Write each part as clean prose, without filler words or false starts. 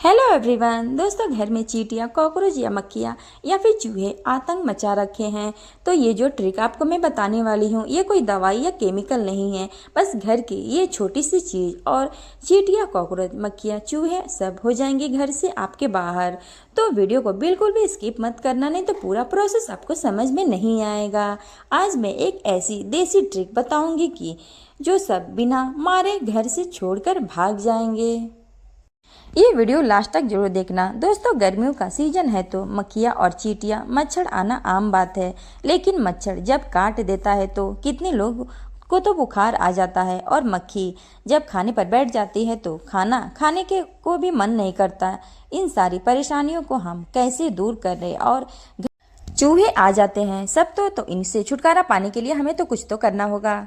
Hello everyone. दोस्तों, घर में चींटियां, कॉकरोच या मक्खियां या फिर चूहे आतंक मचा रखे हैं। तो ये जो ट्रिक आपको मैं बताने वाली हूँ, ये कोई दवाई या केमिकल नहीं है, बस घर की ये छोटी सी चीज़ और चींटियां, कॉकरोच, मक्खियां, चूहे सब हो जाएंगे घर से आपके बाहर। तो वीडियो को बिल्कुल भी स्किप मत करना, नहीं तो पूरा प्रोसेस आपको समझ में नहीं आएगा। आज मैं एक ऐसी देसी ट्रिक बताऊंगी कि जो सब बिना मारे घर से छोड़कर भाग जाएंगे। ये वीडियो लास्ट तक जरूर देखना। दोस्तों, गर्मियों का सीजन है तो मक्खियाँ और चींटियाँ, मच्छर आना आम बात है। लेकिन मच्छर जब काट देता है तो कितने लोग को तो बुखार आ जाता है, और मक्खी जब खाने पर बैठ जाती है तो खाना खाने के को भी मन नहीं करता। इन सारी परेशानियों को हम कैसे दूर कर रहे, और चूहे आ जाते हैं सब तो इनसे छुटकारा पाने के लिए हमें तो कुछ तो करना होगा।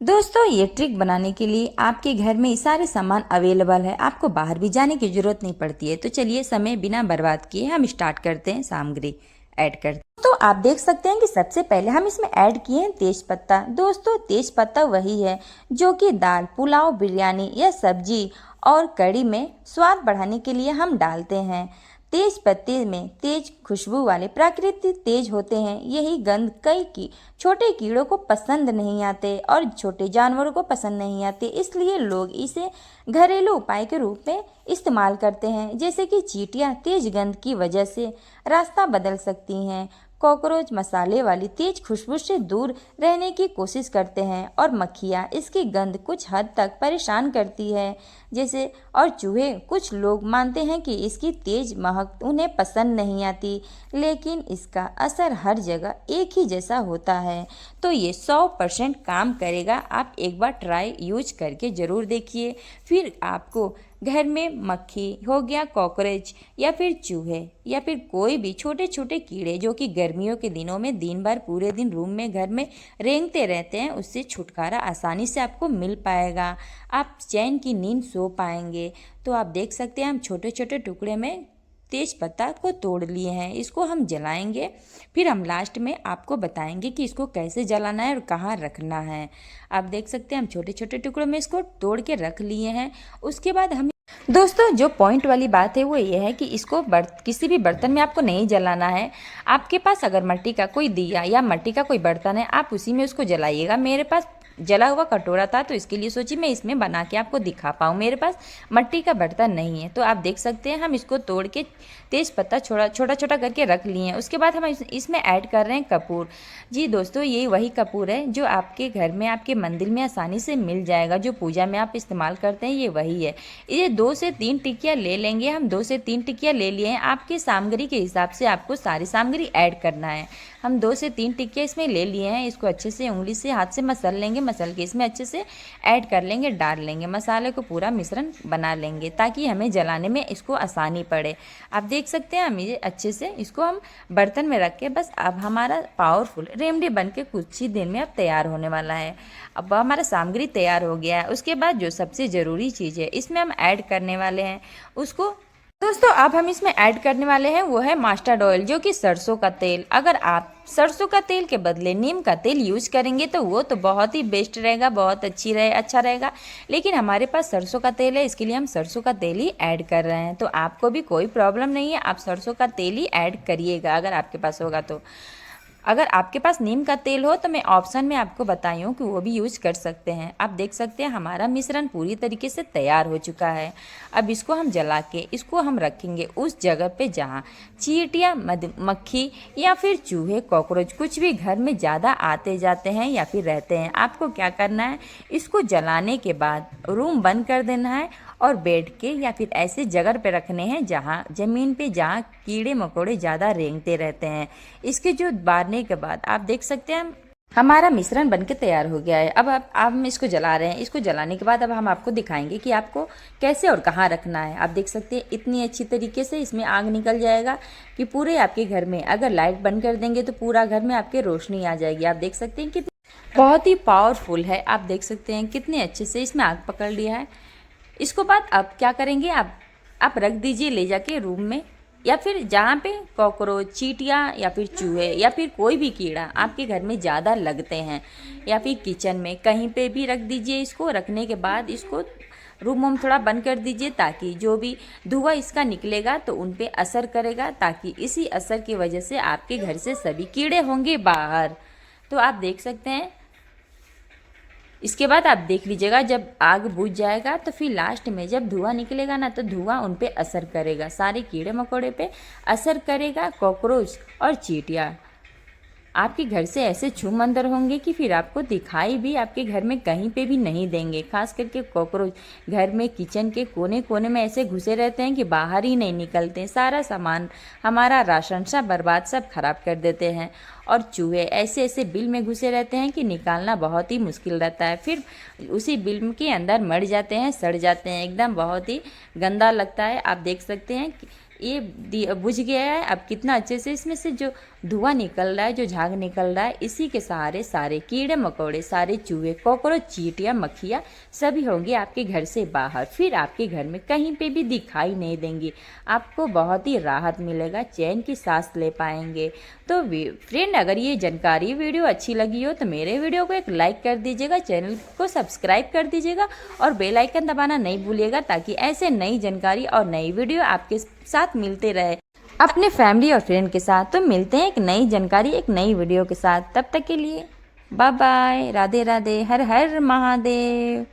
दोस्तों, ये ट्रिक बनाने के लिए आपके घर में सारे सामान अवेलेबल है, आपको बाहर भी जाने की जरूरत नहीं पड़ती है। तो चलिए समय बिना बर्बाद किए हम स्टार्ट करते हैं, सामग्री ऐड करते हैं। तो आप देख सकते हैं कि सबसे पहले हम इसमें ऐड किए हैं तेज पत्ता। दोस्तों, तेज पत्ता वही है जो कि दाल, पुलाव, बिरयानी या सब्जी और कढ़ी में स्वाद बढ़ाने के लिए हम डालते हैं। तेज पत्ते में तेज खुशबू वाले प्राकृतिक तेज होते हैं। यही गंध कई की छोटे कीड़ों को पसंद नहीं आते और छोटे जानवरों को पसंद नहीं आते, इसलिए लोग इसे घरेलू उपाय के रूप में इस्तेमाल करते हैं। जैसे कि चींटियां तेज गंध की वजह से रास्ता बदल सकती हैं, कॉकरोच मसाले वाली तेज खुशबू से दूर रहने की कोशिश करते हैं, और मक्खियाँ इसकी गंध कुछ हद तक परेशान करती है जैसे, और चूहे कुछ लोग मानते हैं कि इसकी तेज महक उन्हें पसंद नहीं आती, लेकिन इसका असर हर जगह एक ही जैसा होता है। तो ये 100% काम करेगा। आप एक बार ट्राई यूज करके ज़रूर देखिए, फिर आपको घर में मक्खी हो गया, कॉकरोच या फिर चूहे या फिर कोई भी छोटे छोटे कीड़े जो कि गर्मियों के दिनों में दिन भर पूरे दिन रूम में घर में रेंगते रहते हैं, उससे छुटकारा आसानी से आपको मिल पाएगा। आप चैन की नींद सो पाएंगे। तो आप देख सकते हैं हम छोटे छोटे टुकड़े में तेज पत्ता को तोड़ लिए हैं, इसको हम जलाएंगे। फिर हम लास्ट में आपको बताएंगे कि इसको कैसे जलाना है और कहाँ रखना है। आप देख सकते हैं हम छोटे छोटे टुकड़ों में इसको तोड़ के रख लिए हैं। उसके बाद हम दोस्तों, जो पॉइंट वाली बात है वो ये है कि इसको किसी भी बर्तन में आपको नहीं जलाना है। आपके पास अगर मिट्टी का कोई दिया या मिट्टी का कोई बर्तन है, आप उसी में उसको जलाइएगा। मेरे पास जला हुआ कटोरा था तो इसके लिए सोची मैं इसमें बना के आपको दिखा पाऊँ। मेरे पास मिट्टी का बर्तन नहीं है, तो आप देख सकते हैं हम इसको तोड़ के तेज पत्ता छोटा छोटा करके रख लिए हैं। उसके बाद हम इसमें ऐड कर रहे हैं कपूर। जी दोस्तों, ये वही कपूर है जो आपके घर में, आपके मंदिर में आसानी से मिल जाएगा, जो पूजा में आप इस्तेमाल करते हैं, ये वही है। ये 2 से 3 टिकिया ले लेंगे हम। 2 से 3 टिकिया ले लिए हैं। आपकी सामग्री के हिसाब से आपको सारी सामग्री ऐड करना है। हम 2 से 3 टिकिया इसमें ले लिए हैं। इसको अच्छे से उंगली से हाथ से मसल लेंगे, मसल के इसमें अच्छे से ऐड कर लेंगे, डाल लेंगे। मसाले को पूरा मिश्रण बना लेंगे ताकि हमें जलाने में इसको आसानी पड़े। आप देख सकते हैं हम ये अच्छे से इसको हम बर्तन में रख के, बस अब हमारा पावरफुल रेमडी बन के कुछ ही दिन में अब तैयार होने वाला है। अब हमारा सामग्री तैयार हो गया है। उसके बाद जो सबसे ज़रूरी चीज़ है इसमें हम ऐड करने वाले हैं उसको। दोस्तों, अब हम इसमें ऐड करने वाले हैं वो है मस्टर्ड ऑयल, जो कि सरसों का तेल। अगर आप सरसों का तेल के बदले नीम का तेल यूज करेंगे तो वो तो बहुत ही बेस्ट रहेगा, बहुत अच्छा रहेगा। लेकिन हमारे पास सरसों का तेल है, इसके लिए हम सरसों का तेल ही ऐड कर रहे हैं। तो आपको भी कोई प्रॉब्लम नहीं है, आप सरसों का तेल ही ऐड करिएगा अगर आपके पास होगा तो। अगर आपके पास नीम का तेल हो तो मैं ऑप्शन में आपको बताई हूँ कि वो भी यूज कर सकते हैं। आप देख सकते हैं हमारा मिश्रण पूरी तरीके से तैयार हो चुका है। अब इसको हम जला के इसको हम रखेंगे उस जगह पे जहाँ चींटियाँ, मक्खी या फिर चूहे, कॉकरोच कुछ भी घर में ज़्यादा आते जाते हैं या फिर रहते हैं। आपको क्या करना है, इसको जलाने के बाद रूम बंद कर देना है और बेड के या फिर ऐसे जगह पे रखने हैं जहाँ ज़मीन पे जहाँ कीड़े मकोड़े ज़्यादा रेंगते रहते हैं। इसके जो बारने के बाद आप देख सकते हैं हमारा मिश्रण बनके तैयार हो गया है। अब हम इसको जला रहे हैं। इसको जलाने के बाद अब हम आपको दिखाएंगे कि आपको कैसे और कहाँ रखना है। आप देख सकते हैं इतनी अच्छी तरीके से इसमें आग निकल जाएगा कि पूरे आपके घर में, अगर लाइट बंद कर देंगे तो पूरा घर में आपके रोशनी आ जाएगी। आप देख सकते हैं कितनी बहुत ही पावरफुल है। आप देख सकते हैं कितने अच्छे से इसमें आग पकड़ लिया है। इसको बाद अब क्या करेंगे, आप रख दीजिए ले जाके रूम में, या फिर जहाँ पे कॉकरोच, चींटियाँ या फिर चूहे या फिर कोई भी कीड़ा आपके घर में ज़्यादा लगते हैं, या फिर किचन में कहीं पे भी रख दीजिए। इसको रखने के बाद इसको रूम वूम थोड़ा बंद कर दीजिए, ताकि जो भी धुआं इसका निकलेगा तो उन पे असर करेगा, ताकि इसी असर की वजह से आपके घर से सभी कीड़े होंगे बाहर। तो आप देख सकते हैं। इसके बाद आप देख लीजिएगा, जब आग बुझ जाएगा तो फिर लास्ट में जब धुआं निकलेगा ना, तो धुआं उन पे असर करेगा, सारे कीड़े मकोड़े पे असर करेगा, कॉकरोच और चींटियाँ आपके घर से ऐसे छूम अंदर होंगे कि फिर आपको दिखाई भी आपके घर में कहीं पे भी नहीं देंगे। खास करके कॉकरोच घर में किचन के कोने कोने में ऐसे घुसे रहते हैं कि बाहर ही नहीं निकलते हैं। सारा सामान, हमारा राशन सब बर्बाद, सब खराब कर देते हैं। और चूहे ऐसे ऐसे बिल में घुसे रहते हैं कि निकालना बहुत ही मुश्किल रहता है। फिर उसी बिल के अंदर मर जाते हैं, सड़ जाते हैं, एकदम बहुत ही गंदा लगता है। आप देख सकते हैं कि ये बुझ गया है। अब कितना अच्छे से इसमें से जो धुआं निकल रहा है, जो झाग निकल रहा है, इसी के सहारे सारे कीड़े मकोड़े, सारे चूहे, कॉकरोच, चींटियाँ, मक्खियाँ सभी होंगे आपके घर से बाहर। फिर आपके घर में कहीं पे भी दिखाई नहीं देंगी। आपको बहुत ही राहत मिलेगा, चैन की सांस ले पाएंगे। तो फ्रेंड, अगर ये जानकारी वीडियो अच्छी लगी हो तो मेरे वीडियो को एक लाइक कर दीजिएगा, चैनल को सब्सक्राइब कर दीजिएगा और बेल आइकन दबाना नहीं भूलिएगा, ताकि ऐसे नई जानकारी और नई वीडियो आपके साथ मिलते रहे अपने फैमिली और फ्रेंड के साथ। तो मिलते हैं एक नई जानकारी, एक नई वीडियो के साथ। तब तक के लिए बाय बाय, राधे राधे, हर हर महादेव।